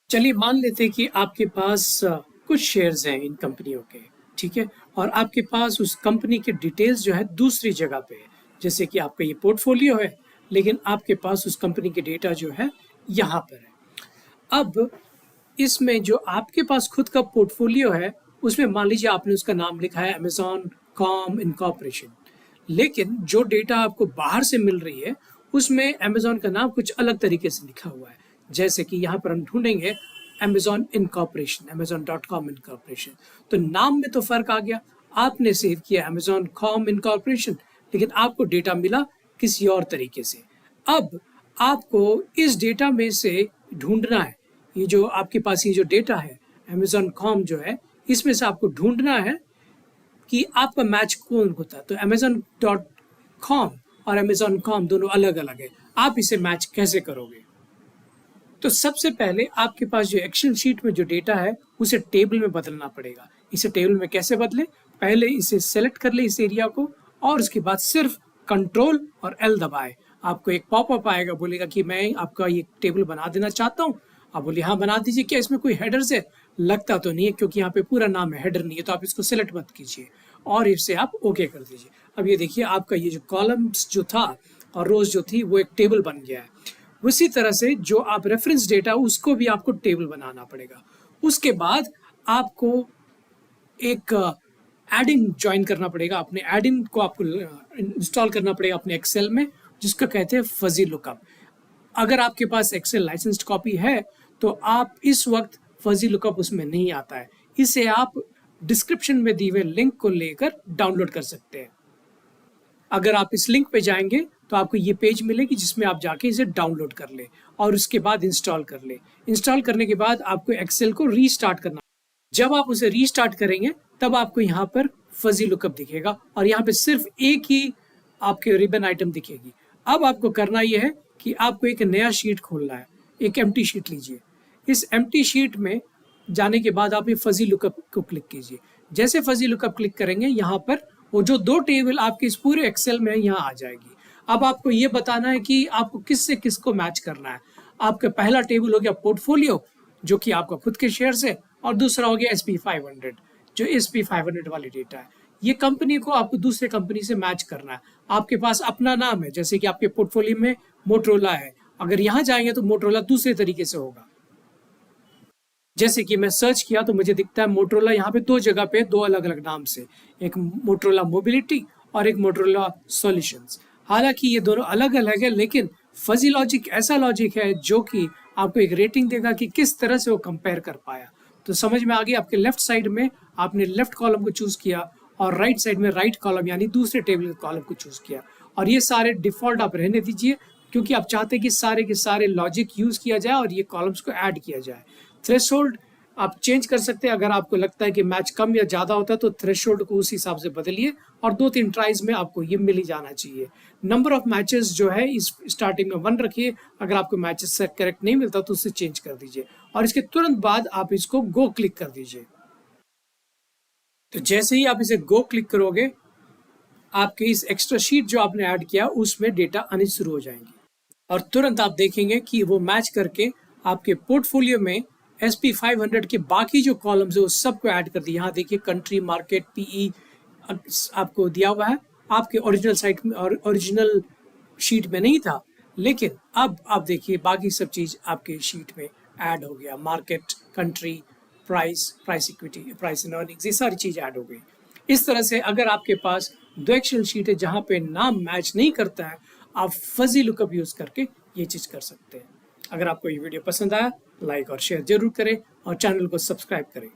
चलिए मान लेते हैं कि आपके पास कुछ शेयर्स हैं इन कंपनियों के, ठीक है? और आपके पास उस कंपनी के डिटेल्स जो है दूसरी जगह पे है। जैसे कि आपका ये पोर्टफोलियो है, लेकिन आपके पास उस कंपनी के डेटा जो है यहाँ पर है। अब इसमें जो आपके पास खुद का पोर्टफोलियो है, उसमें मान लीजिए आपने उसका नाम लिखा है अमेज़न कॉम इनकॉर्पोरेशन। लेकिन जो डेटा आपको बाहर से मिल रही है, उसमें अमेज़न का नाम कुछ अलग तरीके से लिखा हुआ है। जैसे कि यहाँ पर हम ढूँढेंगे अमेज़न इनकॉर्पोरेशन, amazon.com इनकॉर्पोरेशन। तो नाम में तो फ़र्क आ गया। आपने सेव किया अमेज़न कॉम इनकॉर्पोरेशन, लेकिन आपको डेटा मिला किसी और तरीके से। अब आपको इस डेटा में से ढूँढना है, ये जो आपके पास ये जो डेटा है अमेज़न कॉम जो है, इसमें से आपको ढूँढना है कि आपका मैच कौन होता है। तो amazon.com और amazon.com दोनों अलग-अलग है। आप इसे मैच कैसे करोगे? तो सबसे पहले आपके पास जो एक्सेल शीट में जो डेटा है, उसे टेबल में बदलना पड़ेगा। इसे टेबल में कैसे बदलें? पहले इसे सेलेक्ट कर लें इस एरिया को, और उसके बाद सिर्फ कंट्रोल और एल दबाएं। आपको एक पॉपअप आएगा, बोलेगा कि मैं आपका ये टेबल बना देना चाहता हूँ। आप बोलिए हाँ बना दीजिए। क्या इसमें कोई हेडर्स है? लगता तो नहीं है, क्योंकि यहाँ पे पूरा नाम है, हेडर नहीं है, तो आप इसको सेलेक्ट मत कीजिए और इसे आप ओके कर दीजिए। अब ये देखिए आपका ये जो कॉलम्स जो था और रोज जो थी वो एक टेबल बन गया है। उसी तरह से जो आप रेफरेंस डेटा उसको भी आपको टेबल बनाना पड़ेगा। उसके बाद आपको एक एडिन ज्वाइन करना पड़ेगा। अपने एडिन को आपको इंस्टॉल करना पड़ेगा अपने एक्सेल में, जिसको कहते हैं फजी लुकअप। अगर आपके पास एक्सेल लाइसेंस्ड कॉपी है तो आप इस वक्त फजी लुकअप उसमें नहीं आता है। इसे आप डिस्क्रिप्शन में दिए हुए लिंक को लेकर डाउनलोड कर सकते हैं। अगर आप इस लिंक पे जाएंगे तो आपको ये पेज मिलेगी जिसमें आप जाके इसे डाउनलोड कर ले और उसके बाद इंस्टॉल कर ले। इंस्टॉल करने के बाद आपको एक्सेल को रीस्टार्ट करना। जब आप उसे रीस्टार्ट करेंगे तब आपको यहाँ पर फजी लुकअप दिखेगा और यहाँ पे सिर्फ एक ही आपके रिबन आइटम दिखेगी। अब आपको करना यह है कि आपको एक नया शीट खोलना है। एक एम्प्टी शीट लीजिए। इस एम्प्टी शीट में जाने के बाद आप ये फजी लुकअप को क्लिक कीजिए। जैसे फजी लुकअप क्लिक करेंगे, यहाँ पर वो जो दो टेबल आपके इस पूरे एक्सेल में यहाँ आ जाएगी। अब आपको ये बताना है कि आपको किससे किसको मैच करना है। आपका पहला टेबल हो गया पोर्टफोलियो, जो कि आपका खुद के शेयर है, और दूसरा हो गया SP500, जो SP500 वाली डेटा है। ये कंपनी को आपको दूसरे कंपनी से मैच करना है। आपके पास अपना नाम है, जैसे कि आपके पोर्टफोलियो में मोटरोला है। अगर यहाँ जाएंगे तो मोटरोला दूसरे तरीके से होगा। जैसे कि मैं सर्च किया तो मुझे दिखता है मोटरोला यहाँ पे दो जगह पे, दो अलग अलग नाम से, एक मोटरोला मोबिलिटी और एक मोटरोला सॉल्यूशंस। हालांकि ये दोनों अलग अलग है, लेकिन फजी लॉजिक ऐसा लॉजिक है जो कि आपको एक रेटिंग देगा कि किस तरह से वो कंपेयर कर पाया। तो समझ में आ गया। आपके लेफ्ट साइड में आपने लेफ्ट कॉलम को चूज किया और राइट साइड में राइट कॉलम यानी दूसरे टेबल के कॉलम को चूज किया। और ये सारे डिफॉल्ट आप रहने दीजिए, क्योंकि आप चाहते हैं कि सारे के सारे लॉजिक यूज किया जाए और ये कॉलम्स को ऐड किया जाए। थ्रेशोल्ड आप चेंज कर सकते हैं। अगर आपको लगता है कि मैच कम या ज़्यादा होता है तो थ्रेशोल्ड को उस हिसाब से बदलिए, और 2-3 ट्राइज में आपको ये मिल ही जाना चाहिए। नंबर ऑफ मैचेस जो है इस स्टार्टिंग में 1 रखिए। अगर आपको मैचेस से करेक्ट नहीं मिलता तो उसे चेंज कर दीजिए, और इसके तुरंत बाद आप इसको गो क्लिक कर दीजिए। तो जैसे ही आप इसे गो क्लिक करोगे, आपके इस एक्स्ट्रा शीट जो आपने ऐड किया उसमें डेटा आनी शुरू हो जाएंगी, और तुरंत आप देखेंगे कि वो मैच करके आपके पोर्टफोलियो में SP500 के बाकी जो कॉलम्स है उस सबको ऐड कर दिए। यहाँ देखिए कंट्री, मार्केट, PE आपको दिया हुआ है। आपके ओरिजिनल साइट में और ओरिजिनल शीट में नहीं था, लेकिन अब आप देखिए बाकी सब चीज़ आपके शीट में ऐड हो गया। Market, country, price equity, price and earnings, ये सारी चीज़ ऐड हो गई। इस तरह से अगर आपके पास दो एक्सेल शीट है जहाँ पे नाम मैच नहीं करता है, आप फजी लुकअप यूज़ करके ये चीज़ कर सकते हैं। अगर आपको ये वीडियो पसंद आया, लाइक और शेयर जरूर करें और चैनल को सब्सक्राइब करें।